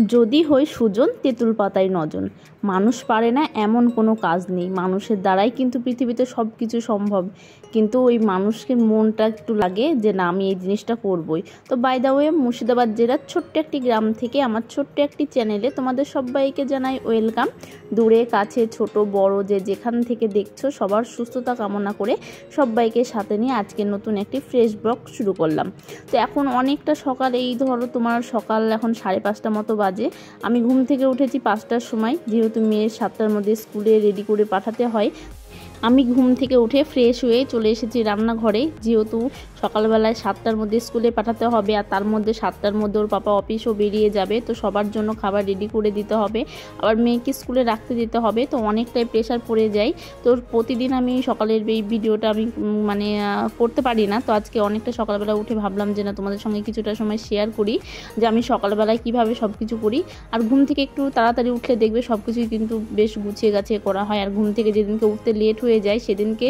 যদি হই সুজন তেঁতুল পাতায় নজন। মানুষ পারে না এমন কোনো কাজ নেই, মানুষের দ্বারাই কিন্তু পৃথিবীতে সব কিছু সম্ভব। কিন্তু ওই মানুষের মনটা একটু লাগে যে না, আমি এই জিনিসটা করবই। তো বাই দ্য ওয়ে, মুর্শিদাবাদ জেলার ছোট্ট একটি গ্রাম থেকে আমার ছোট্ট একটি চ্যানেলে তোমাদের সবাইকে জানাই ওয়েলকাম। দূরে কাছে ছোট বড় যে যেখান থেকে দেখছো, সবার সুস্থতা কামনা করে সবাইকে সাথে নিয়ে আজকে নতুন একটি ফ্রেশ ব্লগ শুরু করলাম। তো এখন অনেকটা সকাল, এই ধরো তোমার সকাল এখন 5:30 মতো বাজে। আমি ঘুম থেকে উঠেছি 5টার সময়, যেহেতু মেয়ের 7টার মধ্যে স্কুলে রেডি করে পাঠাতে হয়। আমি ঘুম থেকে উঠে ফ্রেশ হয়ে চলে এসেছি রান্নাঘরে, যেহেতু সকালবেলায় 7টার মধ্যে স্কুলে পাঠাতে হবে, আর তার মধ্যে 7টার মধ্যে ওর পাপা অফিসও বেরিয়ে যাবে। তো সবার জন্য খাবার রেডি করে দিতে হবে, আবার মেয়েকে স্কুলে রাখতে দিতে হবে। তো অনেকটাই প্রেশার পড়ে যায়। তো প্রতিদিন আমি সকালের এই ভিডিওটা আমি করতে পারি না। তো আজকে অনেকটা সকালবেলা উঠে ভাবলাম যে না, তোমাদের সঙ্গে কিছুটা সময় শেয়ার করি যে আমি সকালবেলায় কিভাবে সব কিছু করি। আর ঘুম থেকে একটু তাড়াতাড়ি উঠলে দেখবে সব কিছুই কিন্তু বেশ গুছিয়ে গাছিয়ে করা হয়। আর ঘুম থেকে যেদিনকে উঠতে লেট হয়ে যায় সেদিনকে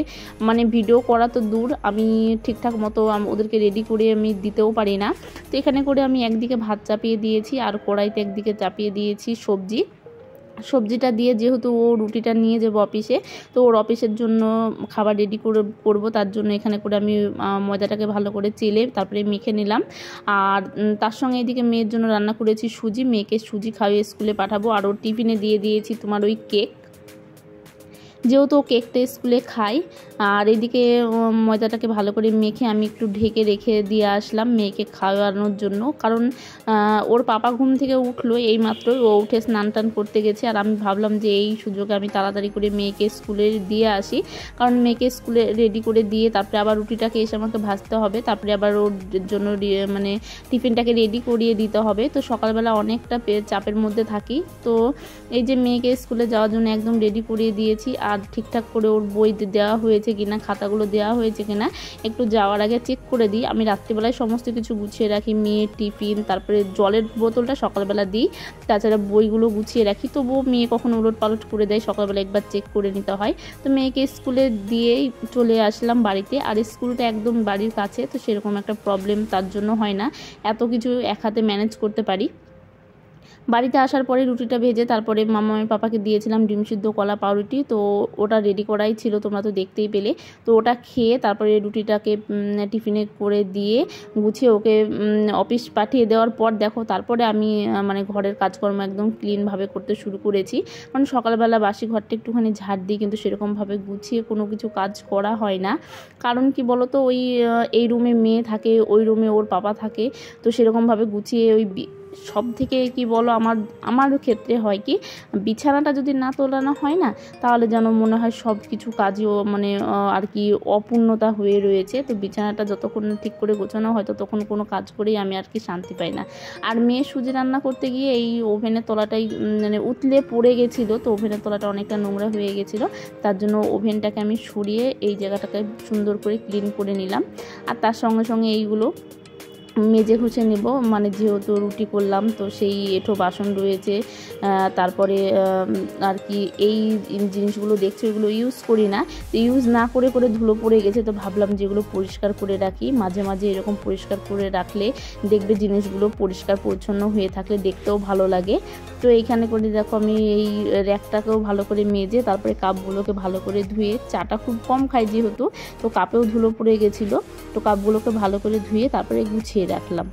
ভিডিও করা তো দূর, আমি ঠিকঠাক মতো ওদেরকে রেডি করে আমি দিতেও পারি না। তো এখানে করে আমি একদিকে ভাত চাপিয়ে দিয়েছি, আর কড়াইতে একদিকে চাপিয়ে দিয়েছি সবজিটা দিয়ে, যেহেতু ও রুটিটা নিয়ে যাবো অফিসে। তো ওর অফিসের জন্য খাবার রেডি করবো, তার জন্য এখানে করে আমি ময়দাটাকে ভালো করে চেলে তারপরে মেখে নিলাম। আর তার সঙ্গে এদিকে মেয়ের জন্য রান্না করেছি সুজি, মেয়েকে সুজি খাইয়ে স্কুলে পাঠাবো। আর ওর টিফিনে দিয়ে দিয়েছি তোমার ওই কেক, যেহেতু কেকটা স্কুলে খাই। আর এদিকে ময়দাটাকে ভালো করে মেখে আমি একটু ঢেকে রেখে দিয়ে আসলাম মেয়েকে খাওয়ানোর জন্য। কারণ ওর পাপা ঘুম থেকে উঠলো এই মাত্রই, ও উঠে স্নান টান করতে গেছে। আর আমি ভাবলাম যে এই সুযোগে আমি তাড়াতাড়ি করে মেয়েকে স্কুলে দিয়ে আসি, কারণ মেয়েকে স্কুলে রেডি করে দিয়ে তারপরে আবার রুটিটাকে এসে আমাকে ভাজতে হবে, তারপরে আবার ওর জন্য টিফিনটাকে রেডি করিয়ে দিতে হবে। তো সকালবেলা অনেকটা চাপের মধ্যে থাকি। তো এই যে মেয়েকে স্কুলে যাওয়ার জন্য একদম রেডি করিয়ে দিয়েছি। আর ঠিকঠাক করে ওর বই দেওয়া হয়েছে কিনা, খাতাগুলো দেওয়া হয়েছে কিনা একটু যাওয়ার আগে চেক করে দিই। আমি রাত্রিবেলায় সমস্ত কিছু গুছিয়ে রাখি, মেয়ের টিফিন, তারপরে জলের বোতলটা সকালবেলা দিই, তাছাড়া বইগুলো গুছিয়ে রাখি। তবুও মেয়ে কখনো উলট পালট করে দেয়, সকালবেলা একবার চেক করে নিতে হয়। তো মেয়েকে স্কুলে দিয়েই চলে আসলাম বাড়িতে। আর স্কুলটা একদম বাড়ির কাছে, তো সেরকম একটা প্রবলেম তার জন্য হয় না, এত কিছু এক হাতে ম্যানেজ করতে পারি। বাড়িতে আসার পরে রুটিটা ভেজে তারপরে মামার পাপাকে দিয়েছিলাম ডিম সিদ্ধ, কলা, পাউরুটি। তো ওটা রেডি করাই ছিল, তোমরা তো দেখতেই পেলে। তো ওটা খেয়ে তারপরে রুটিটাকে টিফিনে করে দিয়ে গুছিয়ে ওকে অফিস পাঠিয়ে দেওয়ার পর দেখো, তারপরে আমি ঘরের কাজকর্ম একদম ক্লিনভাবে করতে শুরু করেছি। সকালবেলা বাসি ঘরটা একটুখানি ঝাড় দিই, কিন্তু সেরকমভাবে গুছিয়ে কোনো কিছু কাজ করা হয় না। কারণ কি বলো তো, ওই এই রুমে মেয়ে থাকে, ওই রুমে ওর পাপা থাকে। তো সেরকমভাবে গুছিয়ে ওই সব থেকে কি বলো, আমার ক্ষেত্রে হয় কি, বিছানাটা যদি না তোলানো হয় না, তাহলে যেন মনে হয় সব কিছু কাজেও আর কি অপূর্ণতা হয়ে রয়েছে। তো বিছানাটা যতক্ষণ ঠিক করে গোছানো হয় ততক্ষণ কোনো কাজ করেই আমি আর কি শান্তি পাই না। আর মেয়ে সুজি রান্না করতে গিয়ে এই ওভেনের তলাটাই উতলে পড়ে গেছিলো। তো ওভেনের তলাটা অনেকটা নোংরা হয়ে গেছিলো, তার জন্য ওভেনটাকে আমি সরিয়ে এই জায়গাটাকে সুন্দর করে ক্লিন করে নিলাম। আর তার সঙ্গে সঙ্গে এইগুলো মেজে ঘষে নেব, যেহেতু রুটি করলাম তো সেই এঁঠো বাসন রয়েছে। তারপরে আর কি এই জিনিসগুলো দেখছো, এগুলো ইউজ করি না, তো ইউজ না করে করে ধুলো পড়ে গেছে। তো ভাবলাম যেগুলো পরিষ্কার করে রাখি, মাঝে মাঝে এরকম পরিষ্কার করে রাখলে দেখবে জিনিসগুলো পরিষ্কার পরিচ্ছন্ন হয়ে থাকলে দেখতেও ভালো লাগে। তো এইখানে করে দেখো আমি এই র্যাকটাকেও ভালো করে মেজে তারপরে কাপগুলোকে ভালো করে ধুয়ে, চাটা খুব কম খাই যেহেতু, তো কাপেও ধুলো পড়ে গেছিলো। তো কাপগুলোকে ভালো করে ধুয়ে তারপরে গুছিয়ে রাখলাম।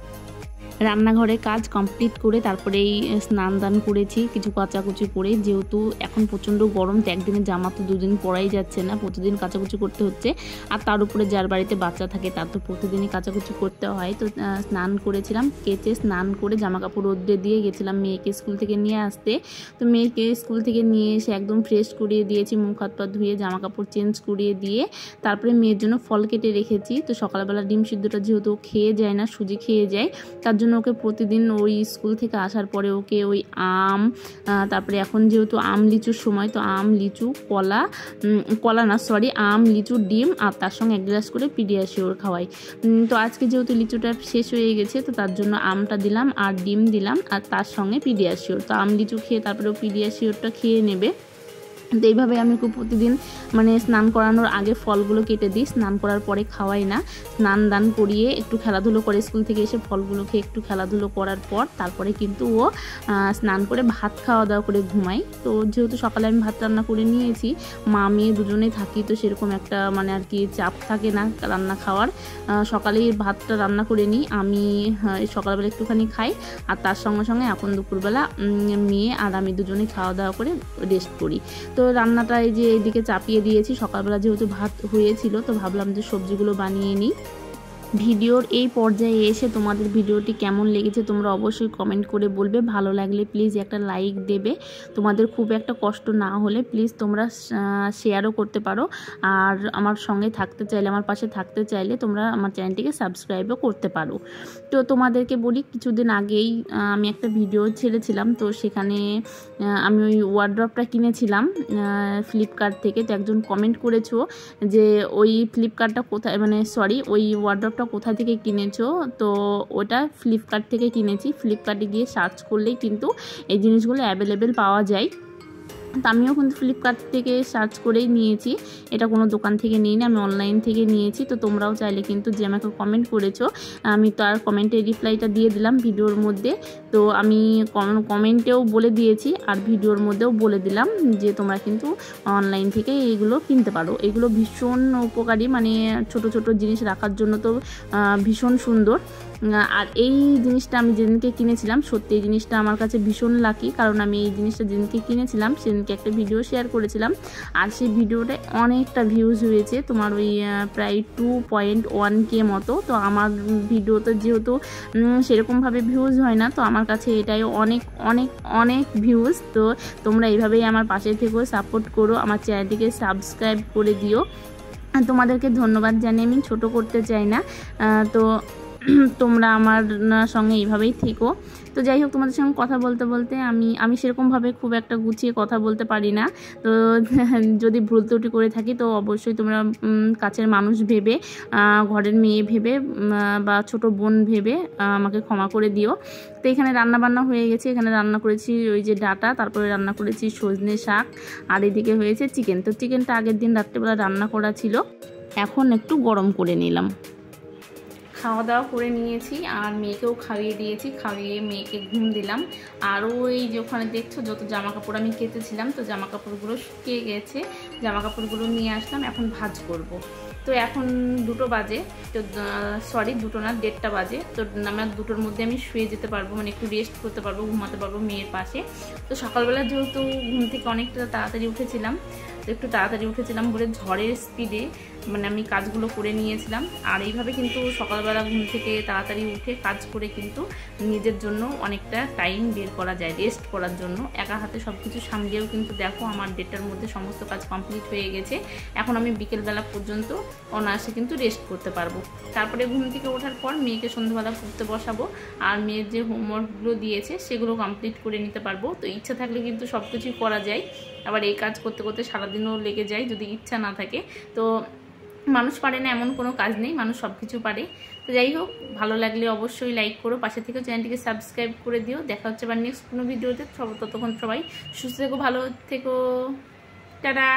রান্নাঘরের কাজ কমপ্লিট করে তারপরে এই স্নান দান করেছি কিছু কাচাকুচি করে, যেহেতু এখন প্রচণ্ড গরম, তো একদিনের জামা তো দুদিন পরাই যাচ্ছে না, প্রতিদিন কাচাকুচি করতে হচ্ছে। আর তার উপরে যার বাড়িতে বাচ্চা থাকে তার তো প্রতিদিনই কাচাকুচি করতে হয়। তো স্নান করেছিলাম, কেচে স্নান করে জামা কাপড় রোদ্রে দিয়ে গেছিলাম মেয়েকে স্কুল থেকে নিয়ে আসতে। তো মেয়েকে স্কুল থেকে নিয়ে এসে একদম ফ্রেশ করিয়ে দিয়েছি, মুখ হাত পা ধুয়ে জামা কাপড় চেঞ্জ করিয়ে দিয়ে তারপরে মেয়ের জন্য ফল কেটে রেখেছি। তো সকালবেলা ডিম সিদ্ধটা যেহেতু খেয়ে যায় না, সুজি খেয়ে যায়, তার জন্য ওকে প্রতিদিন ওই স্কুল থেকে আসার পরে ওকে ওই আম, তারপরে এখন যেহেতু আম লিচুর সময়, তো আম লিচু আম লিচু ডিম আর তার সঙ্গে 1 গ্লাস করে পিডিয়াশিওর খাওয়াই। তো আজকে যেহেতু লিচুটা শেষ হয়ে গেছে, তো তার জন্য আমটা দিলাম আর ডিম দিলাম আর তার সঙ্গে পিডিয়াশিওর। তো আম লিচু খেয়ে তারপরে ও পিডিয়াশিওরটা খেয়ে নেবে। তো এইভাবে আমি প্রতিদিন মানে স্নান করানোর আগে ফলগুলো কেটে দিই, স্নান করার পরে খাওয়াই না। স্নান দান করিয়ে একটু খেলাধুলো করে স্কুল থেকে এসে ফলগুলো খেয়ে একটু খেলাধুলো করার পর তারপরে কিন্তু ও স্নান করে ভাত খাওয়া দাওয়া করে ঘুমাই। তো যেহেতু সকালে আমি ভাত রান্না করে নিয়েছি, মা মেয়ে দুজনেই থাকি, তো সেরকম একটা মানে আর কি চাপ থাকে না রান্না খাওয়ার। সকালেই ভাতটা রান্না করে নিই, আমি সকালবেলা একটুখানি খাই, আর তার সঙ্গে সঙ্গে এখন দুপুরবেলা মেয়ে আর আমি দুজনেই খাওয়া দাওয়া করে রেস্ট করি। তো রান্নাটা এই যে এইদিকে চাপিয়ে দিয়েছি, সকালবেলা যেহেতু ভাত হয়েছিল তো ভাবলাম যে সবজিগুলো বানিয়ে নিই। ভিডিওর এই পর্যায়ে এসে তোমাদের ভিডিওটি কেমন লেগেছে তোমরা অবশ্যই কমেন্ট করে বলবে। ভালো লাগলে প্লিজ একটা লাইক দেবে, তোমাদের খুব একটা কষ্ট না হলে প্লিজ তোমরা শেয়ারও করতে পারো। আর আমার সঙ্গে থাকতে চাইলে, আমার পাশে থাকতে চাইলে তোমরা আমার চ্যানেলটিকে সাবস্ক্রাইবও করতে পারো। তো তোমাদেরকে বলি, কিছুদিন আগেই আমি একটা ভিডিও ছেড়েছিলাম, তো সেখানে আমি ওই ওয়ার্ড্রপটা কিনেছিলাম ফ্লিপকার্ট থেকে। তো একজন কমেন্ট করেছো যে ওই ফ্লিপকার্টটা কোথায়, মানে সরি ওই ওয়ার্ড্রপটা কোথা থেকে কিনেছো। তো ওটা ফ্লিপকার্ট থেকে কিনেছি। ফ্লিপকার্টে গিয়ে সার্চ করলেই কিন্তু এই জিনিসগুলো অ্যাভেলেবেল পাওয়া যায়। তো আমিও কিন্তু ফ্লিপকার্ট থেকে সার্চ করেই নিয়েছি, এটা কোনো দোকান থেকে নিইনি, আমি অনলাইন থেকে নিয়েছি। তো তোমরাও চাইলে কিন্তু যে আমাকে কমেন্ট করেছো আমি তার কমেন্টের রিপ্লাইটা দিয়ে দিলাম ভিডিওর মধ্যে। তো আমি কমেন্টেও বলে দিয়েছি আর ভিডিওর মধ্যেও বলে দিলাম যে তোমরা কিন্তু অনলাইন থেকে এইগুলো কিনতে পারো। এগুলো ভীষণ উপকারী, মানে ছোট ছোট জিনিস রাখার জন্য তো ভীষণ সুন্দর। আর এই জিনিসটা আমি যেদিনকে কিনেছিলাম সত্যি এই জিনিসটা আমার কাছে ভীষণ লাকি, কারণ আমি এই জিনিসটা যেদিনকে কিনেছিলাম সেদিনকে একটা ভিডিও শেয়ার করেছিলাম, আর সেই ভিডিওটায় অনেকটা ভিউজ হয়েছে, তোমার ওই প্রায় 2.1K মতো। তো আমার ভিডিওতে যেহেতু সেরকমভাবে ভিউজ হয় না, তো আমার কাছে এটাই অনেক অনেক অনেক ভিউজ। তো তোমরা এইভাবেই আমার পাশে থেকেও সাপোর্ট করো, আমার চ্যানেলটিকে সাবস্ক্রাইব করে দিও। তোমাদেরকে ধন্যবাদ জানিয়ে আমি ছোট করতে চাই না। তো তোমরা আমার সঙ্গে এইভাবেই থেকো। তো যাই হোক, তোমাদের সঙ্গে কথা বলতে বলতে আমি সেরকমভাবে খুব একটা গুছিয়ে কথা বলতে পারি না। তো যদি ভুল ত্রুটি করে থাকি তো অবশ্যই তোমরা কাছের মানুষ ভেবে, ঘরের মেয়ে ভেবে বা ছোট বোন ভেবে আমাকে ক্ষমা করে দিও। তো এখানে রান্নাবান্না হয়ে গেছে, এখানে রান্না করেছি ওই যে ডাটা, তারপরে রান্না করেছি সজনে শাক, আর এদিকে হয়েছে চিকেন। তো চিকেনটা আগের দিন রাত্রেবেলা রান্না করা ছিল, এখন একটু গরম করে নিলাম। খাওয়া দাওয়া করে নিয়েছি আর মেয়েকেও খাইয়ে দিয়েছি, খাইয়ে মেয়েকে ঘুম দিলাম। আর ওই যে ওখানে দেখছো যত জামা কাপড় আমি কেচেছিলাম, তো জামা কাপড়গুলো শুকিয়ে গেছে, জামা কাপড়গুলো নিয়ে আসলাম, এখন ভাঁজ করব। তো এখন 2টো বাজে, তো সরি 2টো না 1:30 বাজে। তো আমার 2টোর মধ্যে আমি শুয়ে যেতে পারবো, মানে একটু রেস্ট করতে পারবো, ঘুমাতে পারবো মেয়ের পাশে। তো সকালবেলা যেহেতু ঘুম থেকে অনেকটা তাড়াতাড়ি উঠেছিলাম, তো একটু তাড়াতাড়ি উঠেছিলাম বলে ঝড়ের স্পিডে মানে আমি কাজগুলো করে নিয়েছিলাম। আর এইভাবে কিন্তু সকালবেলা ঘুম থেকে তাড়াতাড়ি উঠে কাজ করে কিন্তু নিজের জন্য অনেকটা টাইম বের করা যায় রেস্ট করার জন্য। একা হাতে সব কিছু সামলেও কিন্তু দেখো আমার 1:30টার মধ্যে সমস্ত কাজ কমপ্লিট হয়ে গেছে। এখন আমি বিকেলবেলা পর্যন্ত অনায়াসে কিন্তু রেস্ট করতে পারবো। তারপরে ঘুম থেকে ওঠার পর মেয়েকে সন্ধ্যাবেলা পড়তে বসাবো, আর মেয়ের যে হোমওয়ার্কগুলো দিয়েছে সেগুলো কমপ্লিট করে নিতে পারবো। তো ইচ্ছা থাকলে কিন্তু সব কিছুই করা যায়, আবার এই কাজ করতে করতে সারাদিনও লেগে যায় যদি ইচ্ছা না থাকে। তো মানুষ পারে না এমন কোনো কাজ নেই, মানুষ সব কিছু পারে। তো যাই হোক, ভালো লাগলে অবশ্যই লাইক করো, পাশে থেকে চ্যানেলটিকে সাবস্ক্রাইব করে দিও। দেখা হচ্ছে আবার নেক্সট কোনো ভিডিওতে। ততক্ষণ সবাই সুস্থ থেকো, ভালো থেকো, টাটা।